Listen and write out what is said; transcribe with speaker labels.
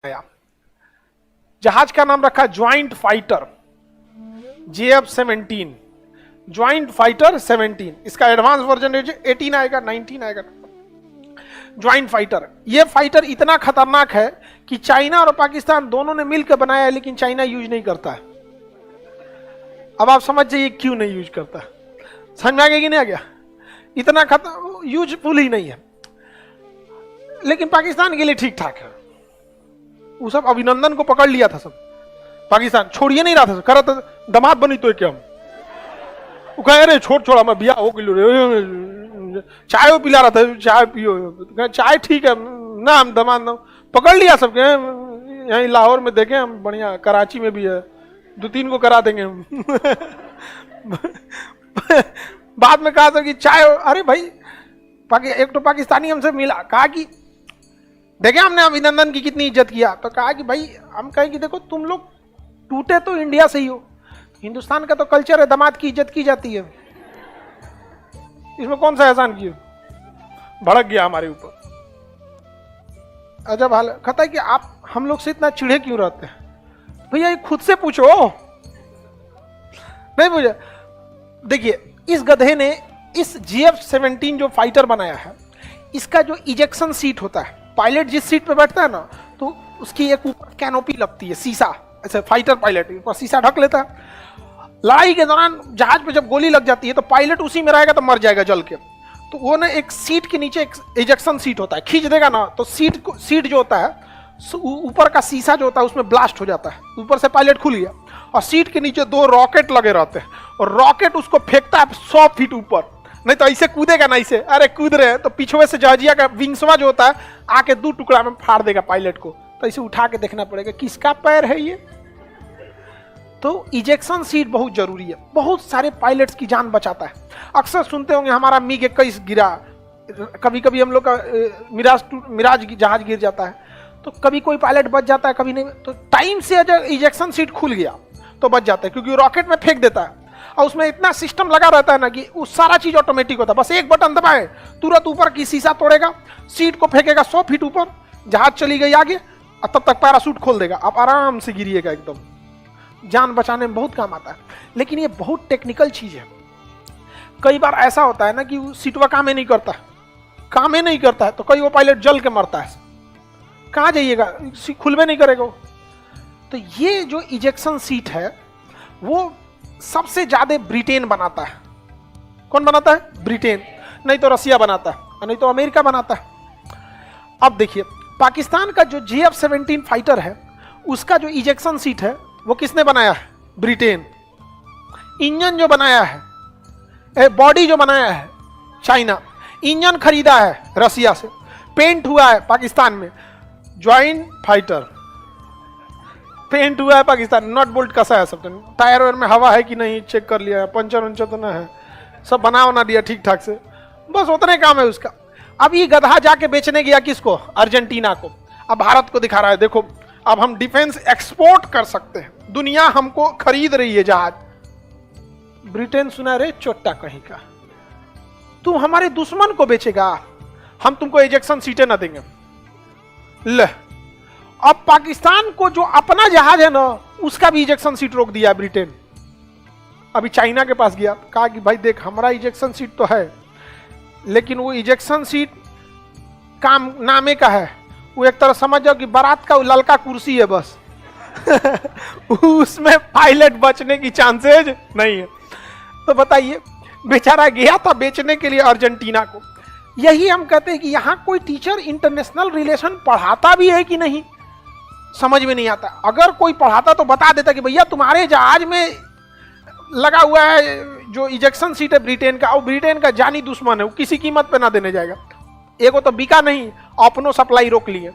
Speaker 1: आया। जहाज का नाम रखा joint fighter JF-17, joint fighter 17। इसका एडवांस वर्जन 18 आएगा, 19 आएगा। ज्वाइंट फाइटर, ये फाइटर इतना खतरनाक है कि चाइना और पाकिस्तान दोनों ने मिलकर बनाया है, लेकिन चाइना यूज नहीं करता है। अब आप समझ जाइए क्यों नहीं यूज करता। समझ में आ गया कि नहीं आ गया? इतना यूजफुल ही नहीं है, लेकिन पाकिस्तान के लिए ठीक ठाक है। वो सब अभिनंदन को पकड़ लिया था, सब पाकिस्तान छोड़िए नहीं रहा था, करा था दामाद बनी तो क्या हम वो कह रहे छोड़ मैं बिया हो किलो चाय वो पिला रहा था, चाय पियो, चाय ठीक है ना, हम दामाद पकड़ लिया सबके। यहीं लाहौर में देखे हम, बढ़िया कराची में भी है, 2-3 को करा देंगे हम। बाद में कहा था कि चाय, अरे भाई एक तो पाकिस्तानी हमसे मिला, कहा कि देखे हमने अभिनंदन की कितनी इज्जत किया, तो कहा कि भाई हम कहें कि देखो तुम लोग टूटे तो इंडिया से ही हो, हिंदुस्तान का तो कल्चर है दामाद की इज्जत की जाती है, इसमें कौन सा एहसान किया। भड़क गया हमारे ऊपर। अजब हाल कहता है कि आप हम लोग से इतना चिढ़े क्यों रहते हैं। भैया खुद से पूछो, नहीं पूछे। देखिए इस गधे ने इस JF-17 जो फाइटर बनाया है, इसका जो इजेक्शन सीट होता है, पायलट जिस सीट पे बैठता है ना, तो उसकी एक ऊपर कैनोपी लगती है, शीशा, ऐसे फाइटर पायलट ऊपर शीशा ढक लेता है। लड़ाई के दौरान जहाज पे जब गोली लग जाती है तो पायलट उसी में रहेगा तो मर जाएगा जल के। तो वो ना एक सीट के नीचे एक इजेक्शन सीट होता है, खींच देगा ना तो सीट जो होता है, ऊपर का शीशा जो होता है उसमें ब्लास्ट हो जाता है, ऊपर से पायलट खुल गया, और सीट के नीचे 2 रॉकेट लगे रहते हैं, और रॉकेट उसको फेंकता है 100 फीट ऊपर। नहीं तो ऐसे कूदेगा ना, ऐसे अरे कूद रहे हैं तो पीछे से जहाजिया का विंग्सवा जो होता है आके 2 टुकड़ा में फाड़ देगा पायलट को। तो इसे उठा के देखना पड़ेगा किसका पैर है ये। तो इजेक्शन सीट बहुत जरूरी है, बहुत सारे पायलट्स की जान बचाता है। अक्सर सुनते होंगे हमारा MiG-21 गिरा, कभी कभी हम लोग का मिराज जहाज गिर जाता है, तो कभी कोई पायलट बच जाता है, कभी नहीं। तो टाइम से अगर इजेक्शन सीट खुल गया तो बच जाता है, क्योंकि रॉकेट में फेंक देता है और उसमें इतना सिस्टम लगा रहता है ना कि वो सारा चीज ऑटोमेटिक होता है। बस एक बटन दबाए तुरंत ऊपर की शीशा तोड़ेगा, सीट को फेंकेगा 100 फीट ऊपर, जहाज चली गई आगे, और तब तक पैराशूट खोल देगा, आप आराम से गिरिएगा। एकदम जान बचाने में बहुत काम आता है, लेकिन ये बहुत टेक्निकल चीज है। कई बार ऐसा होता है ना कि सीटवा काम ही नहीं करता है, तो कई वो पायलट जल के मरता है। कहाँ जाइएगा, खुलबे नहीं करेगा। तो ये जो इजेक्शन सीट है वो सबसे ज्यादा ब्रिटेन बनाता है। कौन बनाता है? ब्रिटेन, नहीं तो रसिया बनाता है, नहीं तो अमेरिका बनाता है। अब देखिए पाकिस्तान का जो JF-17 फाइटर है, उसका जो इजेक्शन सीट है वो किसने बनाया है? ब्रिटेन। इंजन जो बनाया है, बॉडी जो बनाया है, चाइना। इंजन खरीदा है रसिया से, पेंट हुआ है पाकिस्तान में। ज्वाइंट फाइटर पेंट हुआ है पाकिस्तान, नट बोल्ट कसा है सब, टायर वायर में हवा है कि नहीं चेक कर लिया है, पंचर वंचर तो ना है, सब बना दिया ठीक ठाक से, बस उतने काम है उसका। अब ये गधा जाके बेचने गया किसको? अर्जेंटीना को। अब भारत को दिखा रहा है देखो अब हम डिफेंस एक्सपोर्ट कर सकते हैं, दुनिया हमको खरीद रही है जहाज। ब्रिटेन सुना रे चोट्टा कहीं का, तू हमारे दुश्मन को बेचेगा, हम तुमको इजेक्शन सीटें ना देंगे। ले अब पाकिस्तान को जो अपना जहाज है ना, उसका भी इजेक्शन सीट रोक दिया ब्रिटेन। अभी चाइना के पास गया, कहा कि भाई देख हमारा इजेक्शन सीट तो है, लेकिन वो इजेक्शन सीट काम नामे का है, वो एक तरह समझ जाओ कि बारात का ललका कुर्सी है बस। उसमें पायलट बचने की चांसेज नहीं है। तो बताइए बेचारा गया था बेचने के लिए अर्जेंटीना को। यही हम कहते हैं कि यहां कोई टीचर इंटरनेशनल रिलेशन पढ़ाता भी है कि नहीं, समझ में नहीं आता। अगर कोई पढ़ाता तो बता देता कि भैया तुम्हारे जहाज में लगा हुआ है जो इजेक्शन सीट है ब्रिटेन का, और ब्रिटेन का जानी दुश्मन है, वो किसी कीमत पे ना देने जाएगा। एगो तो बिका नहीं, अपनो सप्लाई रोक लिए।